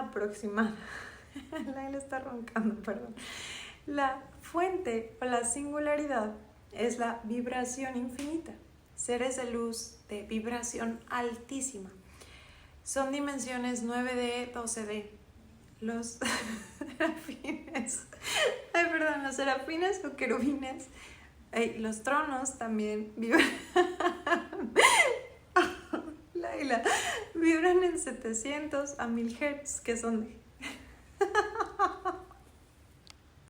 aproximada. Laila está roncando, perdón. La fuente o la singularidad es la vibración infinita. Seres de luz de vibración altísima. Son dimensiones 9D, 12D. Los serafines, los serafines o querubines, los tronos también vibran. Laila, vibran en 700 a 1000 Hz, que son